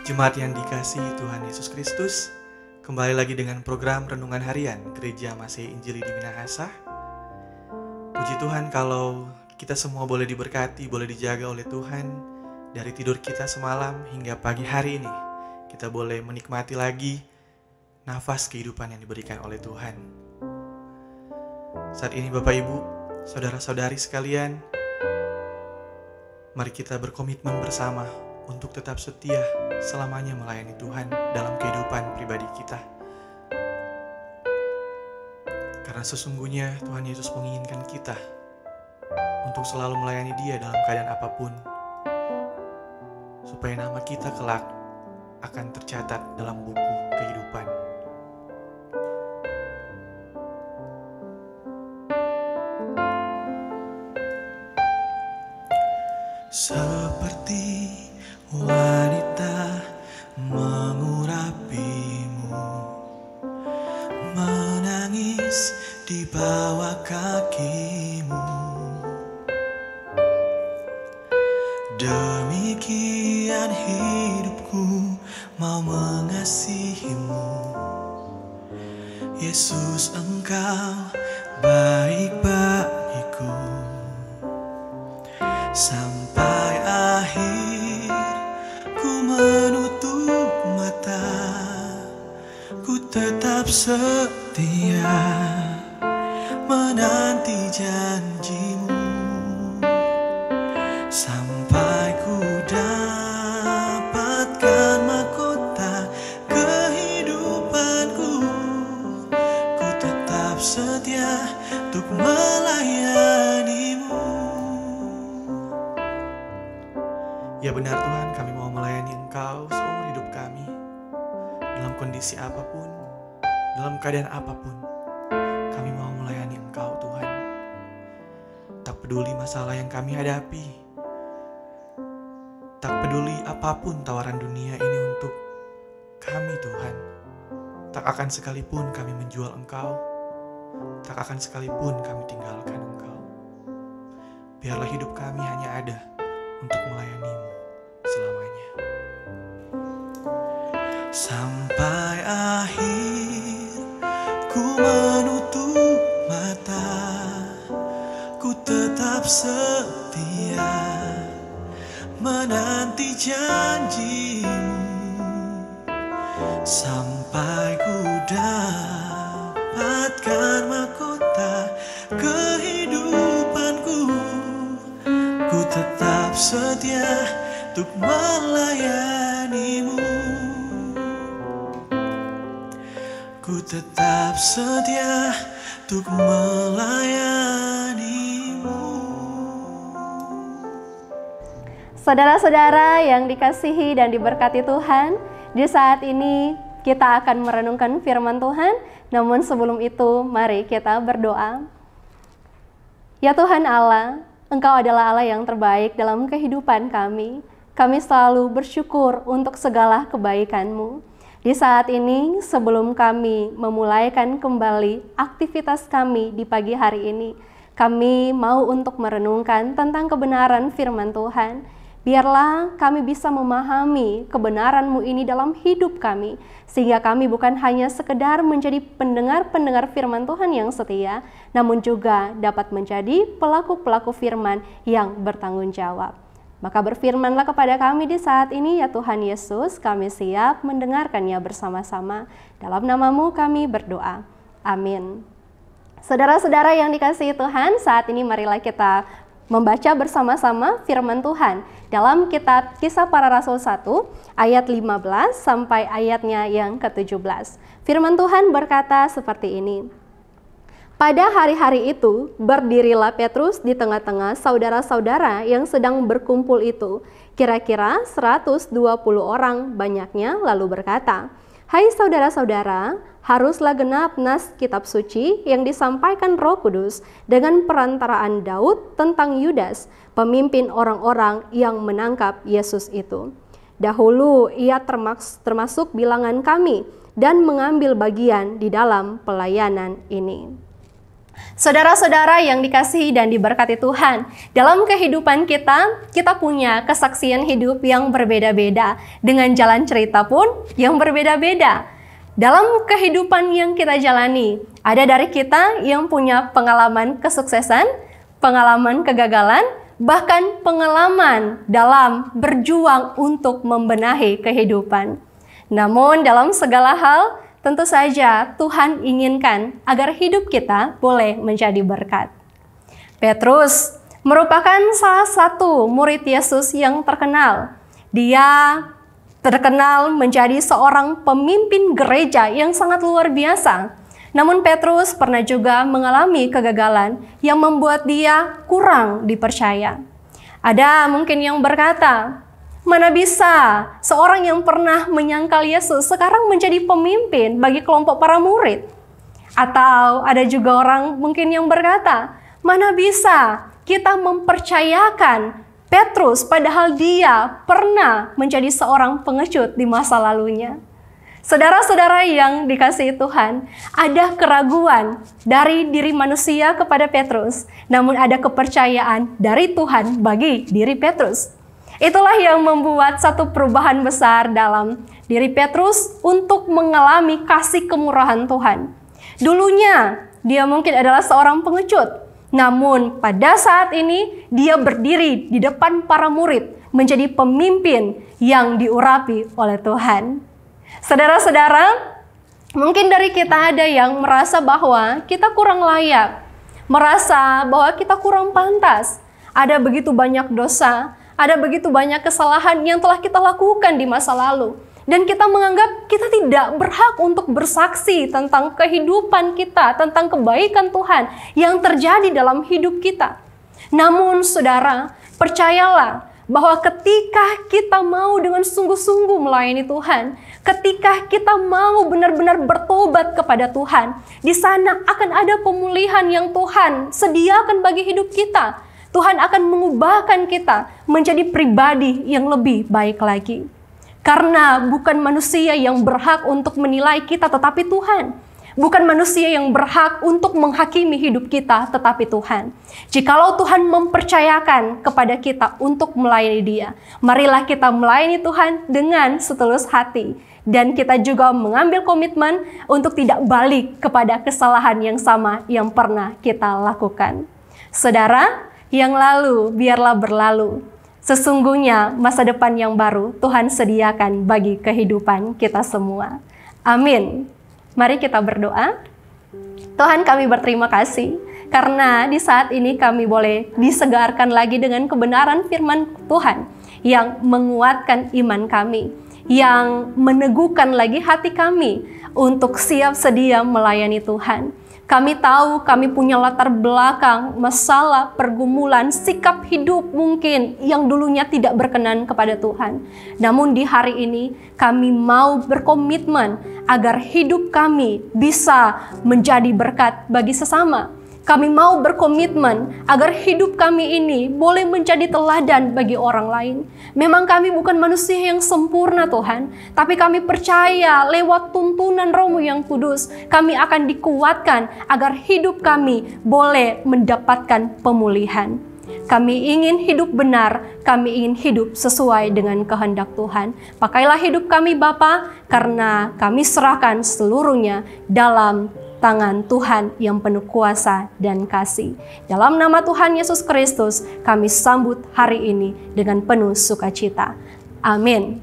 Jemaat yang dikasihi Tuhan Yesus Kristus, kembali lagi dengan program Renungan Harian Gereja Masih Injili di Minahasa. Puji Tuhan kalau kita semua boleh diberkati, boleh dijaga oleh Tuhan. Dari tidur kita semalam hingga pagi hari ini, kita boleh menikmati lagi nafas kehidupan yang diberikan oleh Tuhan. Saat ini Bapak Ibu, saudara-saudari sekalian, mari kita berkomitmen bersama untuk tetap setia selamanya melayani Tuhan dalam kehidupan pribadi kita. Karena sesungguhnya Tuhan Yesus menginginkan kita untuk selalu melayani Dia dalam keadaan apapun, supaya nama kita kelak akan tercatat dalam buku kehidupan. Seperti wanita mengurapimu, menangis di bawah kakimu. Demikian hidupku mau mengasihimu. Yesus, Engkau baik bagiku. Sampai akhir ku menutup mata, ku tetap setia menanti janjimu. Sampai ku dapatkan mahkota kehidupanku, ku tetap setia untuk melayanimu. Ya benar Tuhan, kami mau melayani Engkau seumur hidup kami. Dalam kondisi apapun, dalam keadaan apapun, kami mau melayani Engkau Tuhan. Tak peduli masalah yang kami hadapi, tak peduli apapun tawaran dunia ini untuk kami Tuhan. Tak akan sekalipun kami menjual Engkau, tak akan sekalipun kami tinggalkan Engkau. Biarlah hidup kami hanya ada untuk melayani-Mu selamanya. Sampai akhir ku menutup mata, ku tetap setia menanti janji-Mu. Sampai ku dapatkan mahkota kehidupanku, ku tetap setia untuk melayani-Mu. Ku tetap setia untuk melayani-Mu. Saudara-saudara yang dikasihi dan diberkati Tuhan, di saat ini kita akan merenungkan firman Tuhan. Namun sebelum itu, mari kita berdoa. Ya Tuhan Allah, Engkau adalah Allah yang terbaik dalam kehidupan kami. Kami selalu bersyukur untuk segala kebaikan-Mu. Di saat ini, sebelum kami memulaikan kembali aktivitas kami di pagi hari ini, kami mau untuk merenungkan tentang kebenaran firman Tuhan. Biarlah kami bisa memahami kebenaran-Mu ini dalam hidup kami, sehingga kami bukan hanya sekedar menjadi pendengar-pendengar firman Tuhan yang setia, namun juga dapat menjadi pelaku-pelaku firman yang bertanggung jawab. Maka berfirmanlah kepada kami di saat ini ya Tuhan Yesus, kami siap mendengarkannya bersama-sama. Dalam nama-Mu kami berdoa. Amin. Saudara-saudara yang dikasihi Tuhan, saat ini marilah kita membaca bersama-sama firman Tuhan dalam kitab Kisah Para Rasul 1 ayat 15 sampai ayatnya yang ke-17. Firman Tuhan berkata seperti ini. Pada hari-hari itu, berdirilah Petrus di tengah-tengah saudara-saudara yang sedang berkumpul itu, kira-kira 120 orang banyaknya, lalu berkata, "Hai saudara-saudara, haruslah genap nas kitab suci yang disampaikan Roh Kudus dengan perantaraan Daud tentang Yudas, pemimpin orang-orang yang menangkap Yesus itu. Dahulu ia termasuk bilangan kami dan mengambil bagian di dalam pelayanan ini." Saudara-saudara yang dikasihi dan diberkati Tuhan, dalam kehidupan kita punya kesaksian hidup yang berbeda-beda, dengan jalan cerita pun yang berbeda-beda. Dalam kehidupan yang kita jalani, ada dari kita yang punya pengalaman kesuksesan, pengalaman kegagalan, bahkan pengalaman dalam berjuang untuk membenahi kehidupan. Namun dalam segala hal, tentu saja Tuhan inginkan agar hidup kita boleh menjadi berkat. Petrus merupakan salah satu murid Yesus yang terkenal. Dia terkenal menjadi seorang pemimpin gereja yang sangat luar biasa. Namun Petrus pernah juga mengalami kegagalan yang membuat dia kurang dipercaya. Ada mungkin yang berkata, mana bisa seorang yang pernah menyangkal Yesus sekarang menjadi pemimpin bagi kelompok para murid? Atau ada juga orang mungkin yang berkata, mana bisa kita mempercayakan Petrus padahal dia pernah menjadi seorang pengecut di masa lalunya? Saudara-saudara yang dikasihi Tuhan, ada keraguan dari diri manusia kepada Petrus, namun ada kepercayaan dari Tuhan bagi diri Petrus. Itulah yang membuat satu perubahan besar dalam diri Petrus untuk mengalami kasih kemurahan Tuhan. Dulunya dia mungkin adalah seorang pengecut, namun pada saat ini dia berdiri di depan para murid menjadi pemimpin yang diurapi oleh Tuhan. Saudara-saudara, mungkin dari kita ada yang merasa bahwa kita kurang layak, merasa bahwa kita kurang pantas. Ada begitu banyak dosa, ada begitu banyak kesalahan yang telah kita lakukan di masa lalu. Dan kita menganggap kita tidak berhak untuk bersaksi tentang kehidupan kita, tentang kebaikan Tuhan yang terjadi dalam hidup kita. Namun saudara, percayalah bahwa ketika kita mau dengan sungguh-sungguh melayani Tuhan, ketika kita mau benar-benar bertobat kepada Tuhan, di sana akan ada pemulihan yang Tuhan sediakan bagi hidup kita. Tuhan akan mengubahkan kita menjadi pribadi yang lebih baik lagi. Karena bukan manusia yang berhak untuk menilai kita, tetapi Tuhan. Bukan manusia yang berhak untuk menghakimi hidup kita, tetapi Tuhan. Jikalau Tuhan mempercayakan kepada kita untuk melayani Dia, marilah kita melayani Tuhan dengan setulus hati. Dan kita juga mengambil komitmen untuk tidak balik kepada kesalahan yang sama yang pernah kita lakukan. Saudara, yang lalu biarlah berlalu. Sesungguhnya masa depan yang baru Tuhan sediakan bagi kehidupan kita semua. Amin. Mari kita berdoa. Tuhan, kami berterima kasih karena di saat ini kami boleh disegarkan lagi dengan kebenaran firman Tuhan yang menguatkan iman kami, yang meneguhkan lagi hati kami untuk siap sedia melayani Tuhan. Kami tahu kami punya latar belakang, masalah, pergumulan, sikap hidup mungkin yang dulunya tidak berkenan kepada Tuhan. Namun di hari ini kami mau berkomitmen agar hidup kami bisa menjadi berkat bagi sesama. Kami mau berkomitmen agar hidup kami ini boleh menjadi teladan bagi orang lain. Memang kami bukan manusia yang sempurna Tuhan, tapi kami percaya lewat tuntunan Roh-Mu yang kudus, kami akan dikuatkan agar hidup kami boleh mendapatkan pemulihan. Kami ingin hidup benar, kami ingin hidup sesuai dengan kehendak Tuhan. Pakailah hidup kami Bapa, karena kami serahkan seluruhnya dalam tangan Tuhan yang penuh kuasa dan kasih. Dalam nama Tuhan Yesus Kristus, kami sambut hari ini dengan penuh sukacita. Amin.